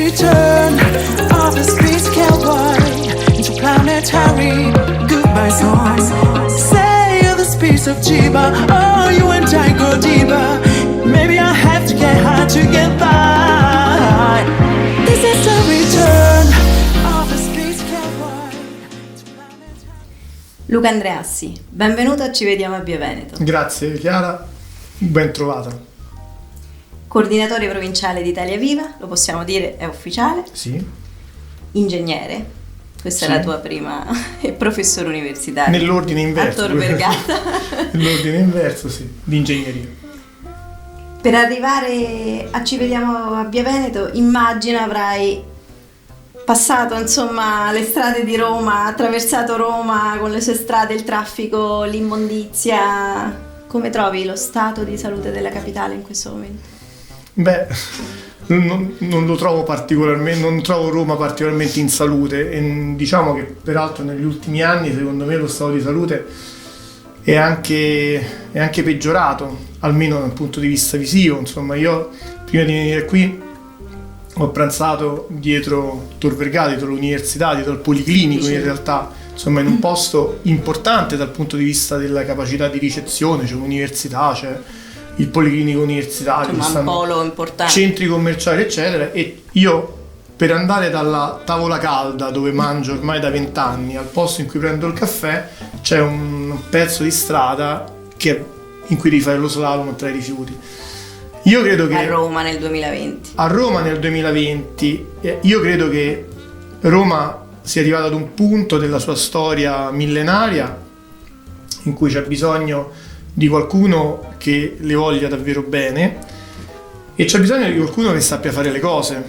return of the space cowboy into planetary goodbye song. Say you're the space of Jiba, oh you and I go deeper. Maybe I have to get high to get by. This is the return of the space cowboy into planetary. Luca Andreassi, benvenuto a Ci Vediamo a Via Veneto. Grazie Chiara, ben trovata. Coordinatore provinciale di Italia Viva, lo possiamo dire, è ufficiale. Sì. Ingegnere, questa Sì. è la tua prima, e professore universitario. Nell'ordine inverso. A Tor Vergata. Nell'ordine inverso, sì, di ingegneria. Per arrivare a Ci Vediamo a Via Veneto, immagino avrai passato insomma le strade di Roma, attraversato Roma con le sue strade, il traffico, l'immondizia. Come trovi lo stato di salute della capitale in questo momento? Beh, non lo trovo particolarmente, non trovo Roma particolarmente in salute e diciamo che peraltro negli ultimi anni secondo me lo stato di salute è anche peggiorato, almeno dal punto di vista visivo. Insomma, io prima di venire qui ho pranzato dietro Tor Vergata, dietro l'università, dietro il Policlinico in realtà, insomma in un posto importante dal punto di vista della capacità di ricezione, c'è l'università, c'è il Policlinico universitario, Insomma, un polo importante, centri commerciali eccetera, e io per andare dalla tavola calda dove mangio ormai da 20 anni al posto in cui prendo il caffè c'è un pezzo di strada in cui devi fare lo slalom tra i rifiuti. Io credo che a Roma nel 2020. Io credo che Roma sia arrivata ad un punto della sua storia millenaria in cui c'è bisogno di qualcuno che le voglia davvero bene e c'è bisogno di qualcuno che sappia fare le cose,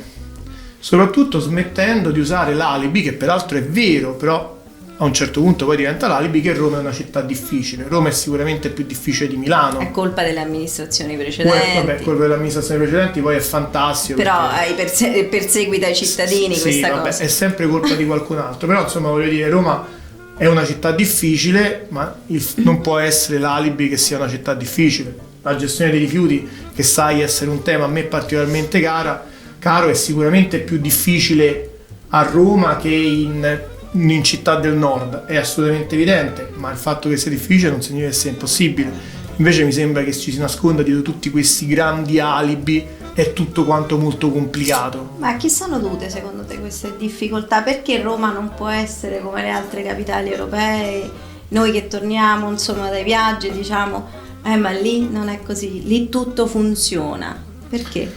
soprattutto smettendo di usare l'alibi, che peraltro è vero, però a un certo punto poi diventa l'alibi, che Roma è una città difficile. Roma è sicuramente più difficile di Milano. È colpa delle amministrazioni precedenti. Vabbè, colpa delle amministrazioni precedenti, poi è fantastico. Però perché perseguita i cittadini sì, questa vabbè, cosa. è sempre colpa di qualcun altro. Però insomma voglio dire, Roma è una città difficile, ma non può essere l'alibi che sia una città difficile. La gestione dei rifiuti, che sai essere un tema a me particolarmente caro, è sicuramente più difficile a Roma che in città del nord, è assolutamente evidente, ma il fatto che sia difficile non significa che sia impossibile. Invece mi sembra che ci si nasconda dietro tutti questi grandi alibi, è tutto quanto molto complicato. Ma a chi sono dovute secondo te queste difficoltà? Perché Roma non può essere come le altre capitali europee? Noi che torniamo insomma dai viaggi diciamo ma lì non è così, lì tutto funziona. Perché?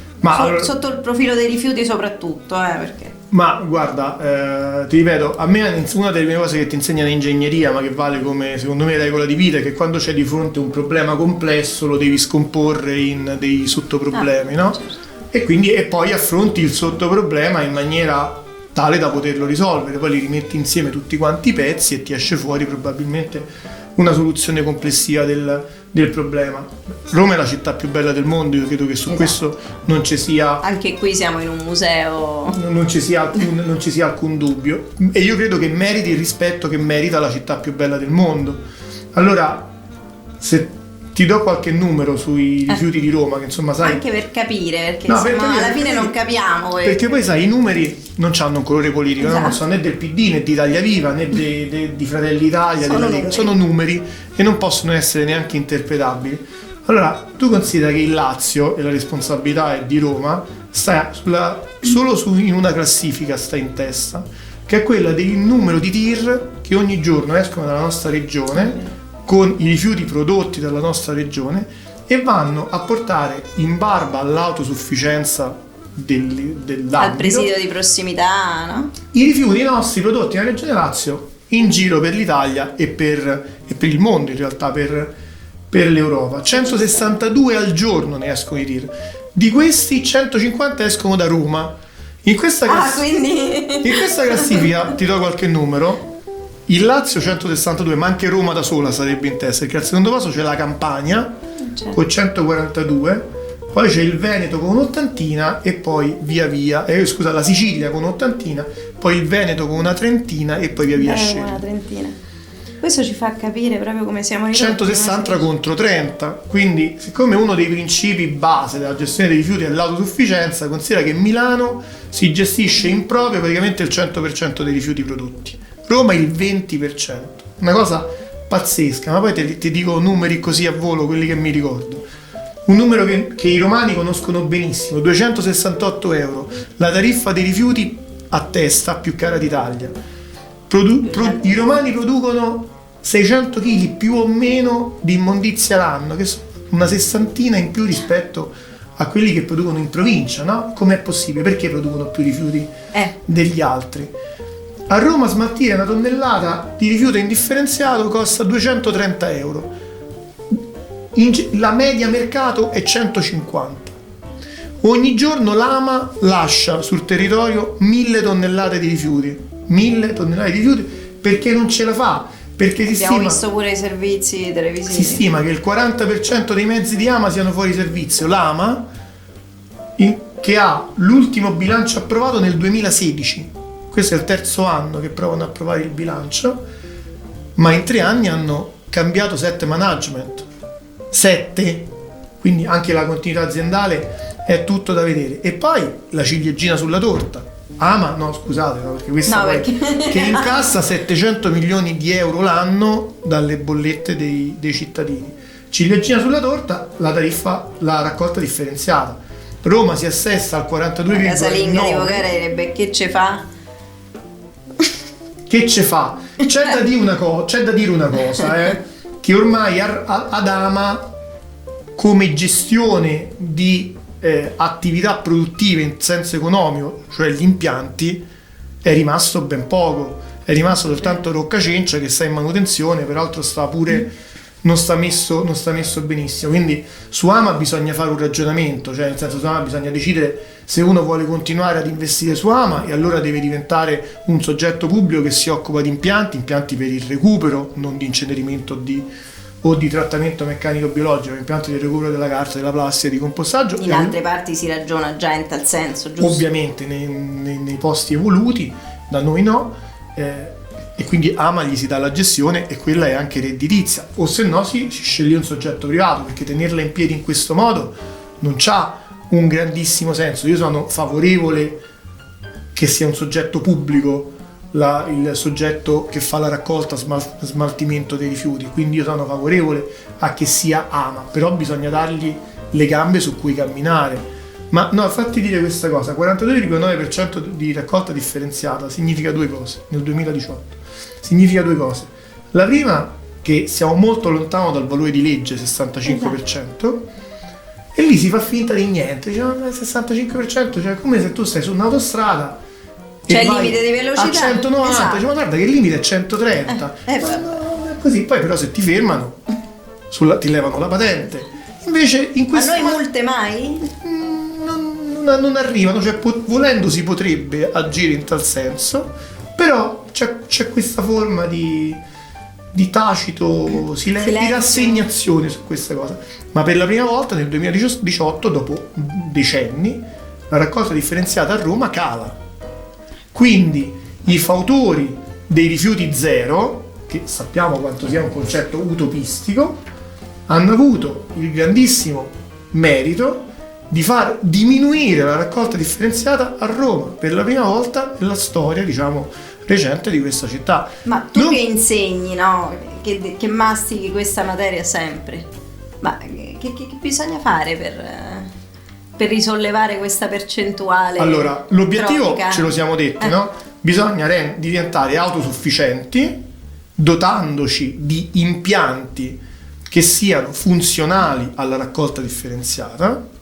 Sotto il profilo dei rifiuti soprattutto, perché? Ma guarda, ti ripeto, a me una delle prime cose che ti insegnano in ingegneria, ma che vale come secondo me regola di vita, è che quando c'è di fronte un problema complesso lo devi scomporre in dei sottoproblemi, no? Certo. E poi affronti il sottoproblema in maniera tale da poterlo risolvere, poi li rimetti insieme tutti quanti i pezzi e ti esce fuori probabilmente una soluzione complessiva del problema. Roma è la città più bella del mondo, io credo che su questo non ci sia, anche qui siamo in un museo, non ci sia alcun dubbio, e io credo che meriti il rispetto che merita la città più bella del mondo. Allora, se ti do qualche numero sui rifiuti di Roma, che insomma sai, anche per capire, perché No, insomma, per capire, alla fine non capiamo perché poi sai, i numeri non hanno un colore politico, esatto. Non sono né del PD né di Italia Viva né di Fratelli d'Italia, Sono della Lega. numeri. Sono numeri e non possono essere neanche interpretabili. Allora tu considera che il Lazio, e la responsabilità è di Roma, sta in una classifica sta in testa, che è quella del numero di tir che ogni giorno escono dalla nostra regione con i rifiuti prodotti dalla nostra regione e vanno a portare in barba all'autosufficienza dell'ambito, al presidio di prossimità, no? i rifiuti nostri prodotti nella regione Lazio in giro per l'Italia e per il mondo, in realtà per l'Europa. 162 al giorno ne escono i tir, di questi 150 escono da Roma. In questa classifica ti do qualche numero. Il Lazio 162, ma anche Roma da sola sarebbe in testa, perché al secondo posto c'è la Campania con 142, poi c'è il Veneto con un'ottantina e poi la Sicilia con un'ottantina, poi il Veneto con una trentina e poi via scende. Una trentina. Questo ci fa capire proprio come siamo ridotti. 160 contro 30. Quindi, siccome uno dei principi base della gestione dei rifiuti è l'autosufficienza, considera che Milano si gestisce in proprio praticamente il 100% dei rifiuti prodotti, Roma il 20%, una cosa pazzesca. Ma poi ti dico numeri così a volo, quelli che mi ricordo. Un numero che i romani conoscono benissimo: 268 euro, la tariffa dei rifiuti a testa più cara d'Italia. I romani producono 600 kg più o meno di immondizia l'anno, che sono una sessantina in più rispetto a quelli che producono in provincia, no? Com'è possibile? Perché producono più rifiuti degli altri? A Roma smaltire una tonnellata di rifiuto indifferenziato costa 230 euro. La media mercato è 150. Ogni giorno l'AMA lascia sul territorio 1000 tonnellate di rifiuti. 1000 tonnellate di rifiuti perché non ce la fa. Perché abbiamo visto pure i servizi televisivi. Si stima che il 40% dei mezzi di AMA siano fuori servizio. L'AMA, che ha l'ultimo bilancio approvato nel 2016, questo è il terzo anno che provano a approvare il bilancio, ma in 3 anni hanno cambiato 7 management. 7, quindi anche la continuità aziendale è tutto da vedere. E poi la ciliegina sulla torta, AMA, no scusate, no, perché questa che incassa 700 milioni di euro l'anno dalle bollette dei cittadini. Ciliegina sulla torta, la tariffa, la raccolta differenziata. Roma si assesta al 42,9. La casalinga di Voghera direbbe: che ce fa? Che ce fa? C'è da dire una cosa, che ormai ad AMA, come gestione di attività produttive in senso economico, cioè gli impianti, è rimasto ben poco. È rimasto soltanto Roccacencia che sta in manutenzione, peraltro non sta messo benissimo. Quindi su AMA bisogna fare un ragionamento, cioè nel senso, su AMA bisogna decidere se uno vuole continuare ad investire su AMA, e allora deve diventare un soggetto pubblico che si occupa di impianti per il recupero, non di incenerimento o di trattamento meccanico-biologico, impianti di recupero della carta, della plastica, di compostaggio. In altre parti si ragiona già in tal senso, giusto? Ovviamente nei posti evoluti, da noi no, e quindi AMA gli si dà la gestione, e quella è anche redditizia, o se no si sceglie un soggetto privato, perché tenerla in piedi in questo modo non c'ha un grandissimo senso. Io sono favorevole che sia un soggetto pubblico il soggetto che fa la raccolta, smaltimento dei rifiuti, quindi io sono favorevole a che sia AMA, però bisogna dargli le gambe su cui camminare. Ma no, fatti dire questa cosa: 42,9% di raccolta differenziata significa due cose nel 2018. Significa due cose. La prima, che siamo molto lontano dal valore di legge 65%, e lì si fa finta di niente, dice, 65%, cioè come se tu stai su un'autostrada, c'è il limite di velocità a 190, esatto. Dice, ma guarda che il limite è 130, no, così. Poi però se ti fermano ti levano la patente. Invece in questo, a noi multe mai? Non arrivano, cioè volendo si potrebbe agire in tal senso, però c'è questa forma di tacito silenzio, di rassegnazione su questa cosa. Ma per la prima volta nel 2018, dopo decenni, la raccolta differenziata a Roma cala. Quindi i fautori dei rifiuti zero, che sappiamo quanto sia un concetto utopistico, hanno avuto il grandissimo merito di far diminuire la raccolta differenziata a Roma per la prima volta nella storia, diciamo, recente di questa città. Ma tu che insegni, no? Che mastichi questa materia sempre, ma che bisogna fare per risollevare questa percentuale? Allora, l'obiettivo cronica? Ce lo siamo detti, no? Bisogna diventare autosufficienti, dotandoci di impianti che siano funzionali alla raccolta differenziata,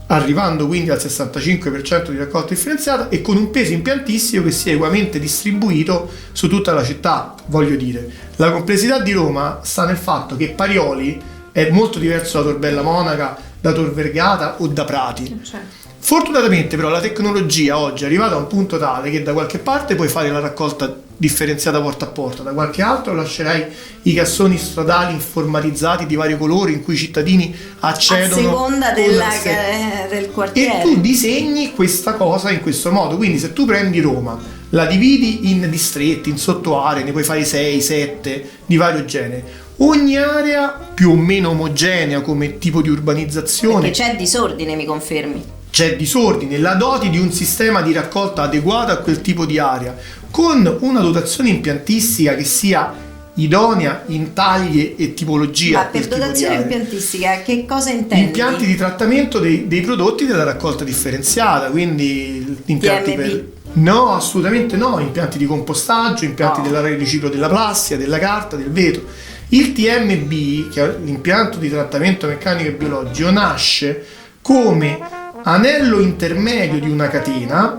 arrivando quindi al 65% di raccolta differenziata, e con un peso impiantistico che sia equamente distribuito su tutta la città. Voglio dire, la complessità di Roma sta nel fatto che Parioli è molto diverso da Tor Bella Monaca, da Tor Vergata o da Prati. Certo. Fortunatamente però la tecnologia oggi è arrivata a un punto tale che da qualche parte puoi fare la raccolta differenziata porta a porta, da qualche altro lascerai i cassoni stradali informatizzati di vario colore in cui i cittadini accedono a seconda del quartiere, e tu disegni questa cosa in questo modo. Quindi se tu prendi Roma, la dividi in distretti, in sottoaree, ne puoi fare 6, 7 di vario genere. Ogni area più o meno omogenea come tipo di urbanizzazione. Perché c'è disordine, mi confermi? C'è disordine, la doti di un sistema di raccolta adeguato a quel tipo di area, con una dotazione impiantistica che sia idonea in taglie e tipologia. Ma per dotazione impiantistica che cosa intendi? Impianti di trattamento dei prodotti della raccolta differenziata, quindi impianti TMB. No, assolutamente no, impianti di compostaggio, impianti del riciclo della plastica, della carta, del vetro. Il TMB, che è l'impianto di trattamento meccanico e biologico, nasce come anello intermedio di una catena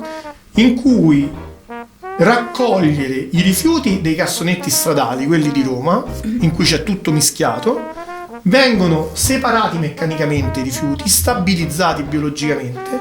in cui raccogliere i rifiuti dei cassonetti stradali, quelli di Roma, in cui c'è tutto mischiato, vengono separati meccanicamente i rifiuti, stabilizzati biologicamente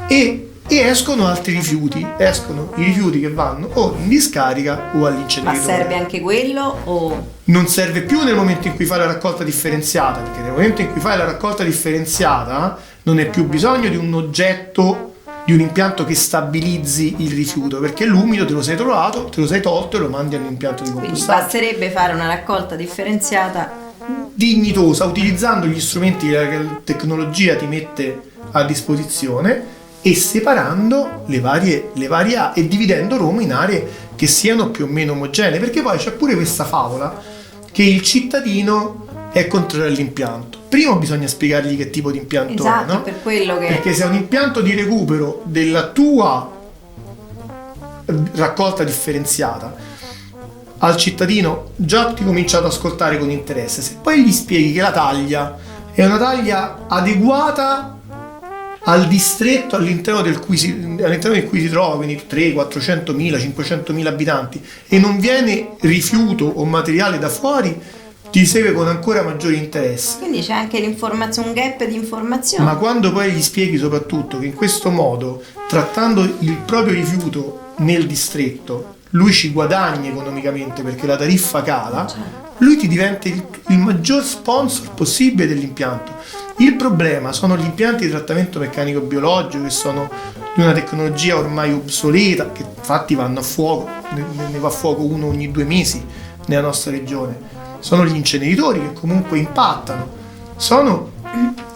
e escono altri rifiuti, escono i rifiuti che vanno o in discarica o all'inceneritore. Ma serve anche quello o... Non serve più nel momento in cui fai la raccolta differenziata, perché nel momento in cui fai la raccolta differenziata non è più bisogno di un oggetto, di un impianto che stabilizzi il rifiuto, perché l'umido te lo sei trovato, te lo sei tolto e lo mandi all'impianto di Quindi compostaggio. basterebbe fare una raccolta differenziata Dignitosa, utilizzando gli strumenti che la tecnologia ti mette a disposizione e separando le varie aree e dividendo Roma in aree che siano più o meno omogenee, perché poi c'è pure questa favola che il cittadino è contrario all'impianto. Prima bisogna spiegargli che tipo di impianto esatto, è, no? per quello che... Perché se è un impianto di recupero della tua raccolta differenziata, al cittadino già ti comincia ad ascoltare con interesse. Se poi gli spieghi che la taglia è una taglia adeguata al distretto all'interno del cui si trova, quindi 3, 400 mila, 500 mila abitanti, e non viene rifiuto o materiale da fuori, ti segue con ancora maggiore interesse. Quindi c'è anche un gap di informazione. Ma quando poi gli spieghi soprattutto che in questo modo, trattando il proprio rifiuto nel distretto, lui ci guadagna economicamente perché la tariffa cala, lui ti diventa il maggior sponsor possibile dell'impianto. Il problema sono gli impianti di trattamento meccanico biologico, che sono di una tecnologia ormai obsoleta, che infatti vanno a fuoco, ne va a fuoco uno ogni 2 mesi nella nostra regione. Sono gli inceneritori che comunque impattano, sono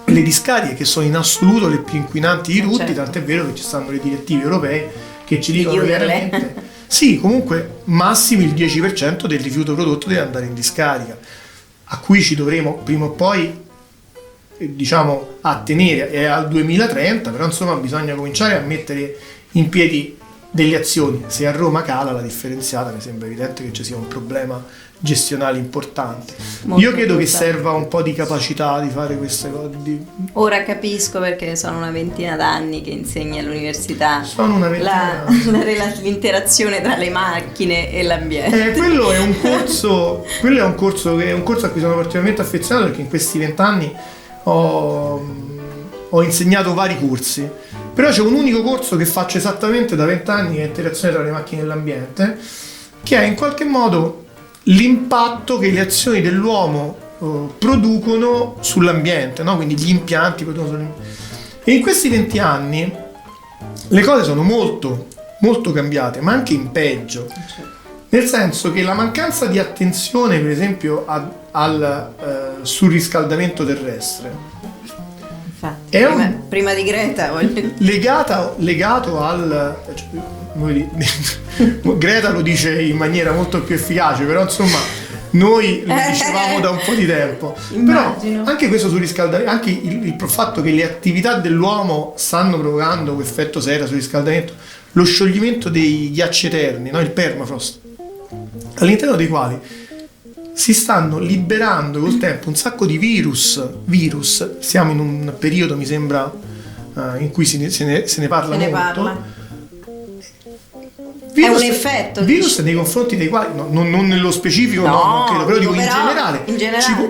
le discariche che sono in assoluto le più inquinanti di tutti, certo. Tant'è vero che ci stanno le direttive europee che ci dicono chiuderle. chiaramente sì, comunque massimi il 10% del rifiuto prodotto deve andare in discarica, a cui ci dovremo prima o poi attenere. È al 2030, però insomma bisogna cominciare a mettere in piedi delle azioni. Se a Roma cala la differenziata, mi sembra evidente che ci sia un problema gestionale importante. Molto Io credo che importante. serva un po' di capacità di fare queste cose. Ora capisco, perché sono una ventina d'anni che insegni all'università Sono una ventina l'interazione tra le macchine e l'ambiente. Quello è un corso a cui sono particolarmente affezionato, perché in questi 20 anni ho insegnato vari corsi, però c'è un unico corso che faccio esattamente da 20 anni, che è interazione tra le macchine e l'ambiente, che è in qualche modo l'impatto che le azioni dell'uomo producono sull'ambiente, no? Quindi gli impianti producono sull'ambiente. E in questi 20 anni le cose sono molto, molto cambiate, ma anche in peggio. Nel senso che la mancanza di attenzione, per esempio, al surriscaldamento terrestre, Infatti, è prima di Greta legato al... Greta lo dice in maniera molto più efficace, però insomma noi lo dicevamo da un po' di tempo. Immagino. Però anche questo surriscaldamento, anche il fatto che le attività dell'uomo stanno provocando effetto serra sul riscaldamento, lo scioglimento dei ghiacci eterni, no? Il permafrost, all'interno dei quali si stanno liberando col tempo un sacco di virus. Siamo in un periodo, mi sembra, in cui se ne parla molto. È un effetto. Virus nei confronti dei quali, non nello specifico, non credo, però dico in generale.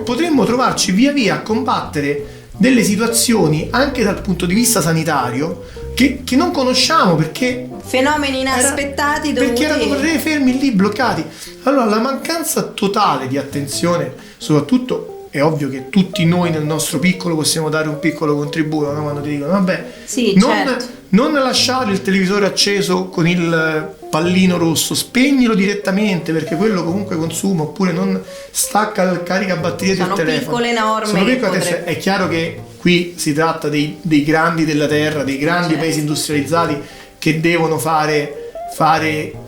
Potremmo trovarci via via a combattere delle situazioni anche dal punto di vista sanitario che non conosciamo, perché fenomeni inaspettati perché erano fermi lì, bloccati. Allora la mancanza totale di attenzione, soprattutto è ovvio che tutti noi nel nostro piccolo possiamo dare un piccolo contributo, no? Quando ti dicono vabbè, sì, non, certo. non lasciare il televisore acceso con il pallino rosso, spegnilo direttamente perché quello comunque consuma, oppure non stacca il caricabatterie del telefono. Sono piccole norme. Sono piccole, è chiaro che qui si tratta dei grandi della terra, dei grandi paesi industrializzati che devono fare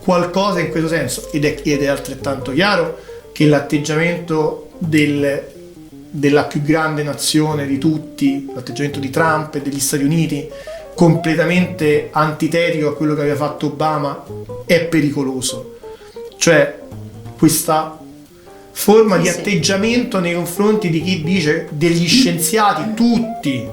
qualcosa in questo senso, ed è altrettanto chiaro che l'atteggiamento della più grande nazione di tutti, l'atteggiamento di Trump e degli Stati Uniti, completamente antitetico a quello che aveva fatto Obama, è pericoloso. Cioè questa forma di atteggiamento nei confronti di chi dice, degli scienziati tutti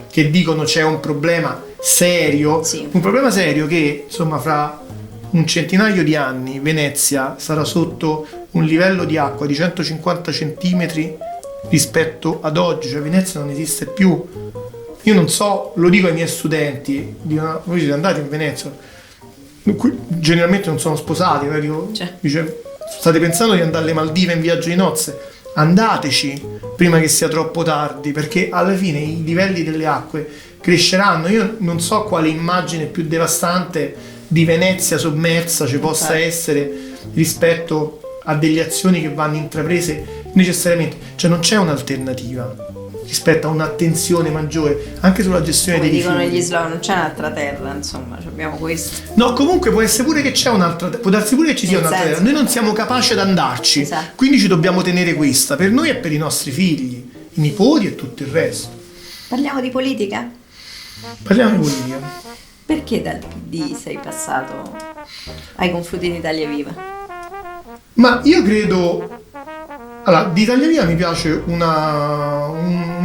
che dicono c'è un problema serio, un problema serio che insomma fra un centinaio di anni Venezia sarà sotto un livello di acqua di 150 centimetri rispetto ad oggi, cioè Venezia non esiste più. Io non so, lo dico ai miei studenti, voi siete andati in Venezia, generalmente non sono sposati, dice, state pensando di andare alle Maldive in viaggio di nozze? Andateci prima che sia troppo tardi, perché alla fine i livelli delle acque cresceranno. Io non so quale immagine più devastante di Venezia sommersa ci possa essere rispetto a delle azioni che vanno intraprese necessariamente, cioè non c'è un'alternativa rispetto a un'attenzione maggiore anche sulla gestione dei rifiuti. Dicono gli slogan, non c'è un'altra terra, insomma, abbiamo questo. No, comunque può essere pure che c'è un'altra, può darsi pure che ci sia un'altra terra, noi non siamo capaci ad andarci, quindi ci dobbiamo tenere questa, per noi e per i nostri figli, i nipoti e tutto il resto. Parliamo di politica? Parliamo di politica. Perché dal PD sei passato ai confronti di Italia Viva? Ma io credo, allora, di Italia Viva mi piace un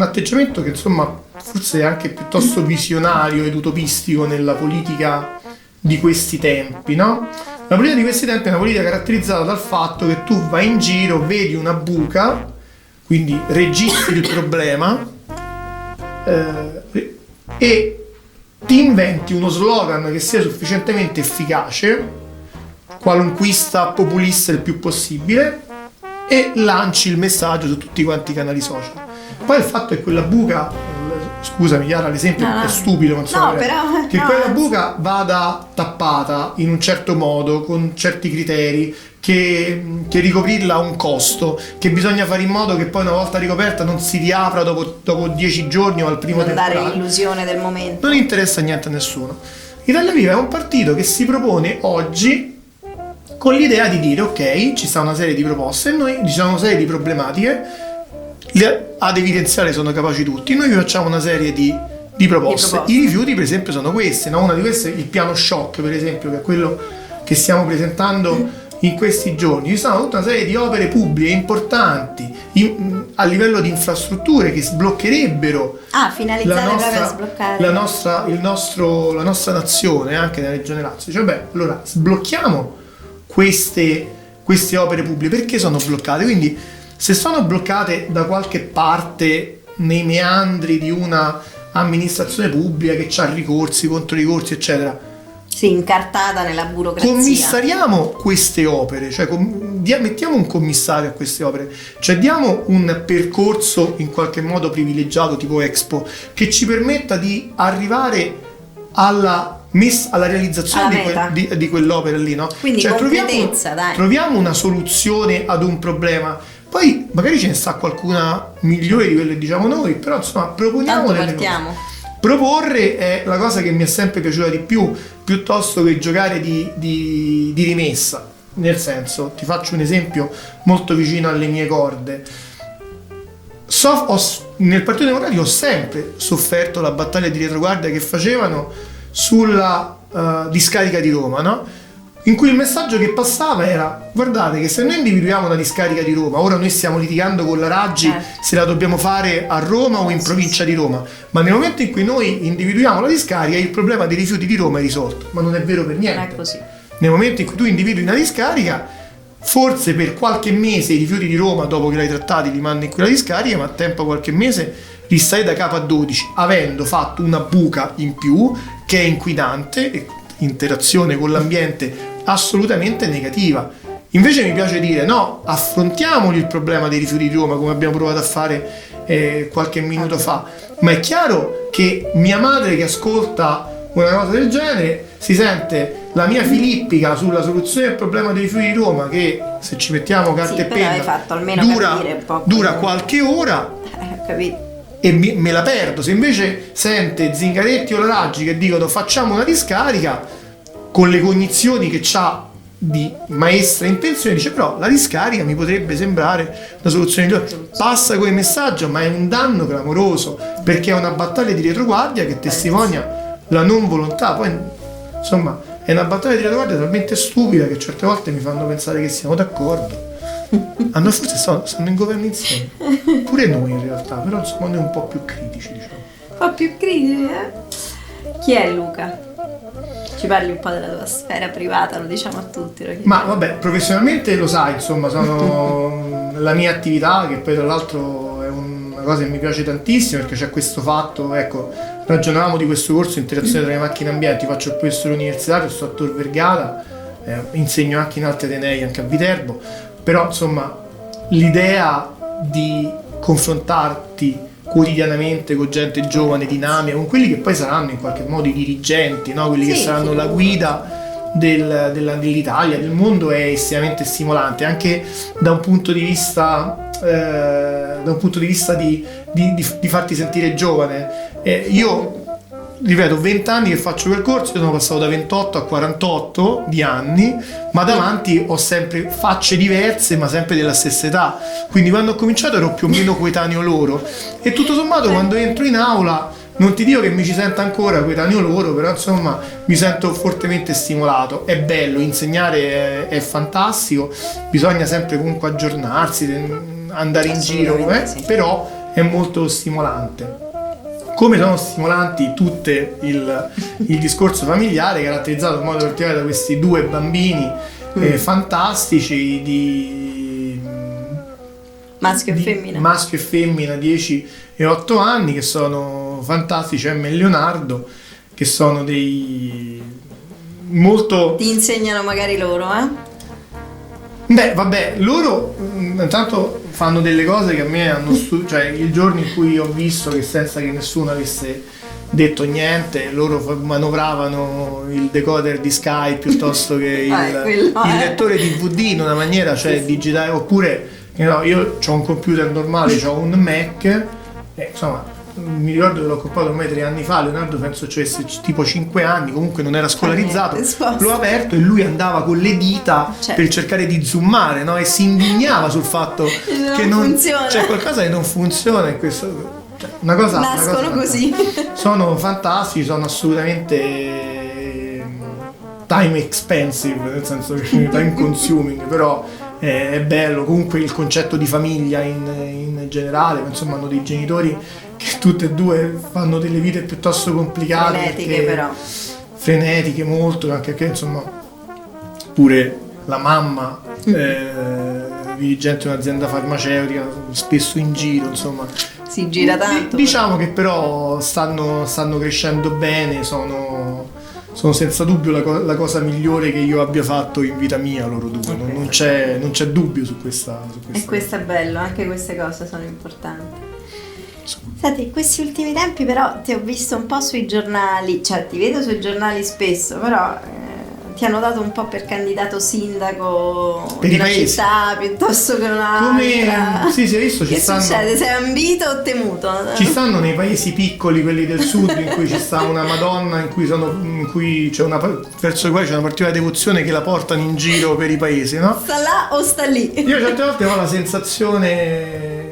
atteggiamento che insomma forse è anche piuttosto visionario ed utopistico nella politica di questi tempi, no? La politica di questi tempi è una politica caratterizzata dal fatto che tu vai in giro, vedi una buca, quindi registri il problema e ti inventi uno slogan che sia sufficientemente efficace, qualunquista, populista il più possibile, e lanci il messaggio su tutti quanti i canali social. Poi il fatto è che quella buca, scusami Chiara, l'esempio è stupido, non so, che quella buca vada tappata in un certo modo, con certi criteri, che ricoprirla ha un costo, che bisogna fare in modo che poi una volta ricoperta non si riapra dopo 10 giorni o al primo temporale. Non dare l'illusione del momento. Non interessa niente a nessuno. Italia Viva è un partito che si propone oggi con l'idea di dire ok, ci sta una serie di proposte e noi diciamo una serie di problematiche, ad evidenziare sono capaci tutti, noi vi facciamo una serie di proposte. I rifiuti per esempio sono queste, no? Una di queste è il piano shock per esempio, che è quello che stiamo presentando in questi giorni. Ci sono tutta una serie di opere pubbliche importanti a livello di infrastrutture che sbloccherebbero la nostra nazione, anche nella regione Lazio. Cioè allora sblocchiamo queste opere pubbliche. Perché sono bloccate? Quindi se sono bloccate da qualche parte nei meandri di una amministrazione pubblica che ha ricorsi, controricorsi eccetera, incartata nella burocrazia, commissariamo queste opere, cioè mettiamo un commissario a queste opere, cioè diamo un percorso in qualche modo privilegiato tipo Expo che ci permetta di arrivare alla realizzazione di quell'opera lì, no? Quindi cioè, troviamo una soluzione ad un problema. Poi magari ce ne sta qualcuna migliore di quelle che diciamo noi, però insomma proponiamo delle cose. Proporre è la cosa che mi è sempre piaciuta di più, piuttosto che giocare di rimessa. Nel senso, ti faccio un esempio molto vicino alle mie corde. Nel Partito Democratico ho sempre sofferto la battaglia di retroguardia che facevano sulla discarica di Roma, no? In cui il messaggio che passava era: guardate che se noi individuiamo una discarica di Roma, ora noi stiamo litigando con la Raggi se la dobbiamo fare a Roma o in provincia di Roma, ma nel momento in cui noi individuiamo la discarica il problema dei rifiuti di Roma è risolto. Ma non è vero per niente. Non è così. Nel momento in cui tu individui una discarica, forse per qualche mese i rifiuti di Roma, dopo che l'hai trattati, li mandi in quella discarica, ma a tempo qualche mese li stai da capo a 12, avendo fatto una buca in più che è inquinante e interazione con l'ambiente assolutamente negativa. Invece mi piace dire no, affrontiamoli il problema dei rifiuti di Roma, come abbiamo provato a fare qualche minuto fa, ma è chiaro che mia madre che ascolta una cosa del genere, si sente la mia filippica sulla soluzione del problema dei rifiuti di Roma, che se ci mettiamo carta e però hai penna fatto almeno capire un po' dura come- qualche ora Ho capito. e me la perdo. Se invece sente Zingaretti o Laraggi che dicono facciamo una discarica con le cognizioni che c'ha di maestra intenzione, dice però la discarica mi potrebbe sembrare una soluzione migliore. Passa come messaggio, ma è un danno clamoroso, perché è una battaglia di retroguardia che testimonia la non volontà. Poi insomma è una battaglia di retroguardia talmente stupida che certe volte mi fanno pensare che siamo d'accordo. Forse stanno in governo insieme, pure noi in realtà, però insomma noi un po' più critici, diciamo. Un po' più critici, eh? Chi è Luca? Ci parli un po' della tua sfera privata, lo diciamo a tutti. Ma vabbè, professionalmente lo sai, insomma, sono la mia attività, che poi tra l'altro è una cosa che mi piace tantissimo, perché c'è questo fatto, ecco, ragionavamo di questo corso interazione tra le macchine ambienti, faccio il professore universitario, sto a Tor Vergata, insegno anche in altri atenei, anche a Viterbo, però insomma l'idea di confrontarti quotidianamente con gente giovane, dinamica, con quelli che poi saranno in qualche modo i dirigenti, no? Quelli che saranno la guida dell'Italia, del mondo, è estremamente stimolante, anche da un punto di vista di farti sentire giovane. Io ripeto, 20 anni che faccio quel corso, io sono passato da 28 a 48 di anni, ma davanti ho sempre facce diverse, ma sempre della stessa età. Quindi quando ho cominciato ero più o meno coetaneo loro. E tutto sommato quando entro in aula, non ti dico che mi ci sento ancora coetaneo loro, però insomma mi sento fortemente stimolato. È bello, insegnare è fantastico, bisogna sempre comunque aggiornarsi, andare in giro, però è molto stimolante. Come sono stimolanti tutte il discorso familiare, caratterizzato in modo particolare da questi due bambini fantastici di maschio e femmina, 10 e 8 anni, che sono fantastici, Emma e Leonardo, che sono dei molto... Ti insegnano magari loro, Beh, vabbè, loro intanto fanno delle cose che a me hanno cioè il giorno in cui ho visto che senza che nessuno avesse detto niente, loro manovravano il decoder di Sky piuttosto che il lettore DVD in una maniera, cioè digitale, oppure io ho un computer normale, ho un Mac, insomma mi ricordo che l'ho comprato ormai 3 anni fa, Leonardo penso avesse tipo 5 anni, comunque non era scolarizzato, l'ho aperto e lui andava con le dita per cercare di zoomare, no? E si indignava sul fatto che non funziona, c'è qualcosa che non funziona in questo, una cosa nascono così. Sono fantastici, sono assolutamente time expensive, nel senso che time consuming, però è bello. Comunque il concetto di famiglia in generale, insomma hanno dei genitori che tutte e due fanno delle vite piuttosto complicate, frenetiche, però frenetiche molto, anche perché insomma pure la mamma dirigente di un'azienda farmaceutica, spesso in giro, insomma si gira tanto. Diciamo che però stanno crescendo bene, sono senza dubbio la cosa migliore che io abbia fatto in vita mia, loro due, non c'è dubbio su questa. E questo è bello, anche queste cose sono importanti. Senti, questi ultimi tempi però ti ho visto un po' sui giornali, cioè ti vedo sui giornali spesso, però ti hanno dato un po' per candidato sindaco di una città piuttosto che un'altra. Sì, hai visto, che succede? Sei ambito o temuto? Ci stanno nei paesi piccoli, quelli del sud, in cui ci sta una Madonna, in cui c'è verso la quale c'è una particolare devozione che la portano in giro per i paesi, no? Sta là o sta lì? Io certe volte ho la sensazione,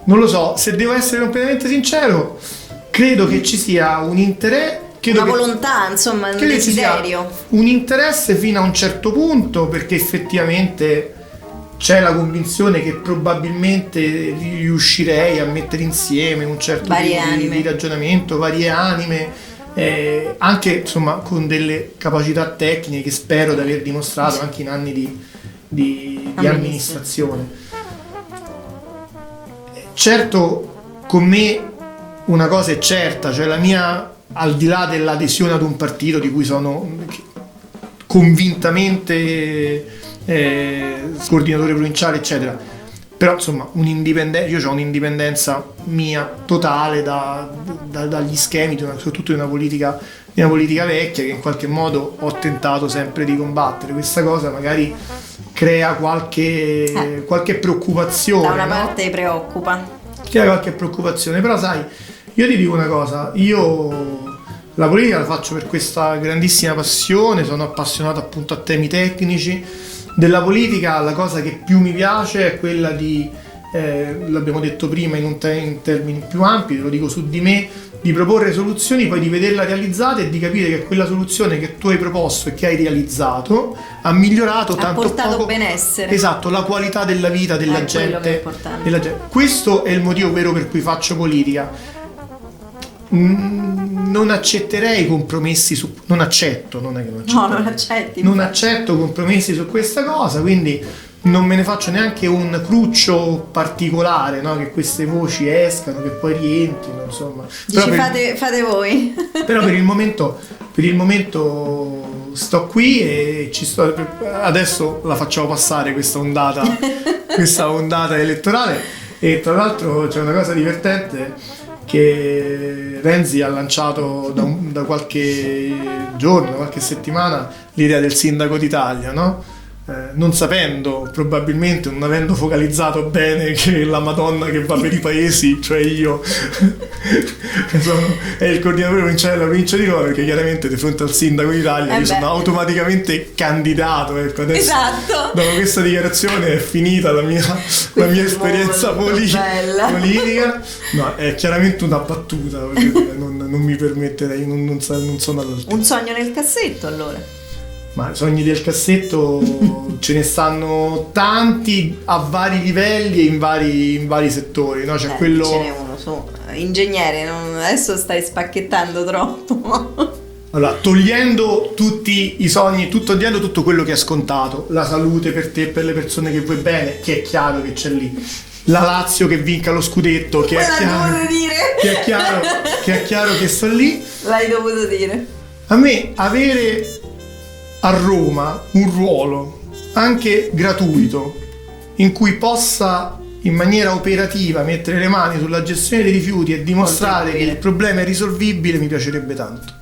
non lo so, se devo essere completamente sincero, credo che ci sia un interesse, una volontà, insomma, un desiderio, un interesse fino a un certo punto, perché effettivamente c'è la convinzione che probabilmente riuscirei a mettere insieme un certo tipo di ragionamento, varie anime, anche insomma con delle capacità tecniche che spero di aver dimostrato anche in anni di amministrazione. Certo, con me una cosa è certa, cioè la mia, al di là dell'adesione ad un partito di cui sono convintamente coordinatore provinciale eccetera, Però insomma io ho un'indipendenza mia totale dagli schemi, soprattutto di una politica vecchia, che in qualche modo ho tentato sempre di combattere. Questa cosa magari crea qualche preoccupazione. Da una no? parte preoccupa. Crea qualche preoccupazione, però sai, io ti dico una cosa, io la politica la faccio per questa grandissima passione, sono appassionato appunto a temi tecnici. Della politica la cosa che più mi piace è quella di, l'abbiamo detto prima in termini più ampi, te lo dico su di me, di proporre soluzioni, poi di vederla realizzata e di capire che quella soluzione che tu hai proposto e che hai realizzato ha migliorato tanto portato poco, benessere. esatto, la qualità della vita della Quello che è gente, importante. Questo è il motivo vero per cui faccio politica. Non accetterei compromessi su... Non accetto, non è che non accetto. No, non accetti. Non accetto compromessi su questa cosa, quindi non me ne faccio neanche un cruccio particolare, no? Che queste voci escano, che poi rientrino, insomma. Dici, Però fate voi. però per il momento sto qui e ci sto. Adesso la facciamo passare questa ondata elettorale. E tra l'altro c'è una cosa divertente che Renzi ha lanciato da qualche giorno, da qualche settimana, l'idea del sindaco d'Italia, no? Non sapendo, probabilmente non avendo focalizzato bene che la Madonna che va per i paesi, cioè io è il coordinatore provinciale della provincia di Roma, perché chiaramente di fronte al sindaco d'Italia io sono automaticamente candidato, ecco. Adesso, Esatto. dopo questa dichiarazione è finita la mia esperienza politica. No, è chiaramente una battuta, non mi permetterei, non sono all'altezza. Un sogno nel cassetto, allora. Ma i sogni del cassetto ce ne stanno tanti a vari livelli e in vari settori, no? C'è quello... Ce n'è uno su. Ingegnere, adesso stai spacchettando troppo. Allora, togliendo tutti i sogni, togliendo tutto quello che è scontato, la salute per te e per le persone che vuoi bene, che è chiaro che c'è lì. La Lazio che vinca lo scudetto, che è chiaro che sta lì. L'hai dovuto dire. A me avere a Roma un ruolo anche gratuito in cui possa in maniera operativa mettere le mani sulla gestione dei rifiuti e dimostrare che il problema è risolvibile mi piacerebbe tanto.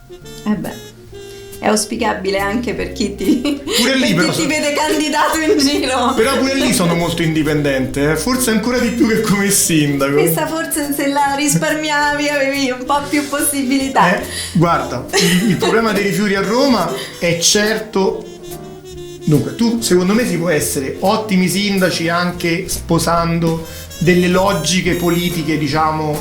È auspicabile anche per chi ti, Pure lì, per però, chi ti vede candidato in giro. Però pure lì sono molto indipendente, forse ancora di più che come sindaco. Questa forse se la risparmiavi avevi un po' più possibilità. Guarda, il problema dei rifiuti a Roma è certo. Dunque, secondo me si può essere ottimi sindaci anche sposando delle logiche politiche, diciamo,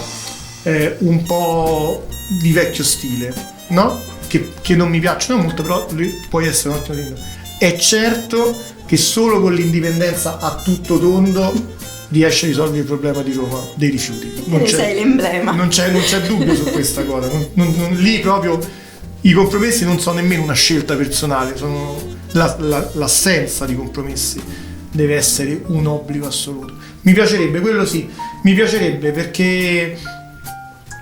un po' di vecchio stile, no? Che non mi piacciono molto, però lui può essere un ottimo sindaco. È certo che solo con l'indipendenza a tutto tondo riesce a risolvere il problema di Roma dei rifiuti. Sei l'emblema. Non c'è dubbio su questa cosa. Lì proprio i compromessi non sono nemmeno una scelta personale, sono l'assenza di compromessi deve essere un obbligo assoluto. Mi piacerebbe, quello sì, mi piacerebbe perché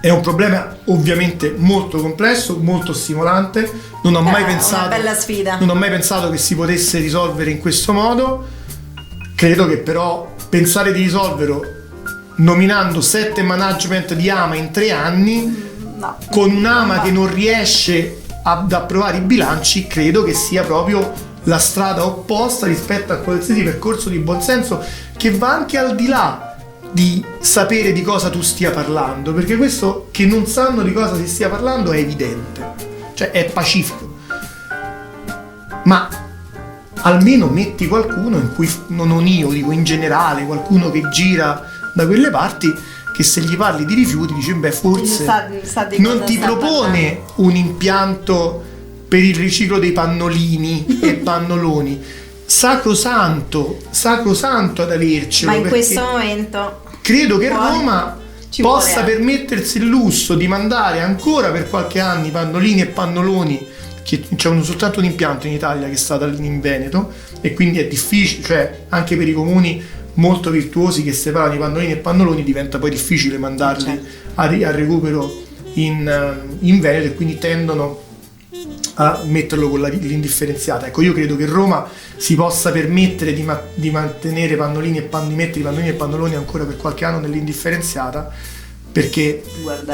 è un problema ovviamente molto complesso, molto stimolante. Non ho mai pensato, una bella sfida. Non ho mai pensato che si potesse risolvere in questo modo. Credo che però pensare di risolverlo nominando 7 management di AMA in 3 anni, con un'AMA che non riesce ad approvare i bilanci, credo che sia proprio la strada opposta rispetto a qualsiasi percorso di buonsenso che va anche al di là di sapere di cosa tu stia parlando, perché questo che non sanno di cosa si stia parlando è evidente, cioè è pacifico, ma almeno metti qualcuno in cui, non io, dico in generale, qualcuno che gira da quelle parti, che se gli parli di rifiuti dice beh forse non ti propone un impianto per il riciclo dei pannolini e pannoloni sacrosanto ad avercelo, ma in questo momento credo che Roma possa permettersi il lusso di mandare ancora per qualche anno i pannolini e pannoloni, che c'è soltanto un impianto in Italia che sta in Veneto e quindi è difficile, cioè anche per i comuni molto virtuosi che separano i pannolini e pannoloni diventa poi difficile mandarli al recupero in Veneto, e quindi tendono a metterlo con l'indifferenziata. Ecco, io credo che Roma si possa permettere di mantenere Pannolini di mettere Pannolini e Pannoloni ancora per qualche anno nell'indifferenziata, perché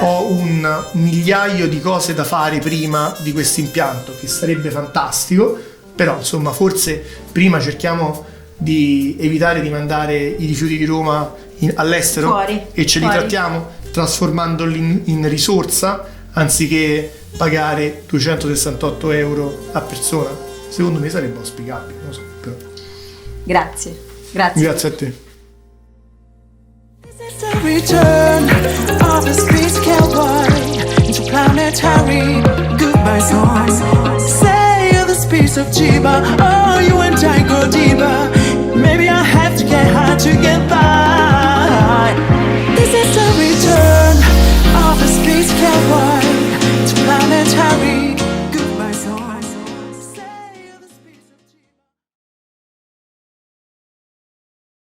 ho un migliaio di cose da fare prima di questo impianto, che sarebbe fantastico, però insomma forse prima cerchiamo di evitare di mandare i rifiuti di Roma all'estero Fuori, e ce li trattiamo trasformandoli in risorsa anziché pagare 268 euro a persona. Secondo me sarebbe auspicabile, non so, però. Grazie. Grazie a te. This is the return of the space cowboy into planetary goodbye songs. Say you're the space of Chiba, oh you and I go deeper. Maybe I have to get high to get by.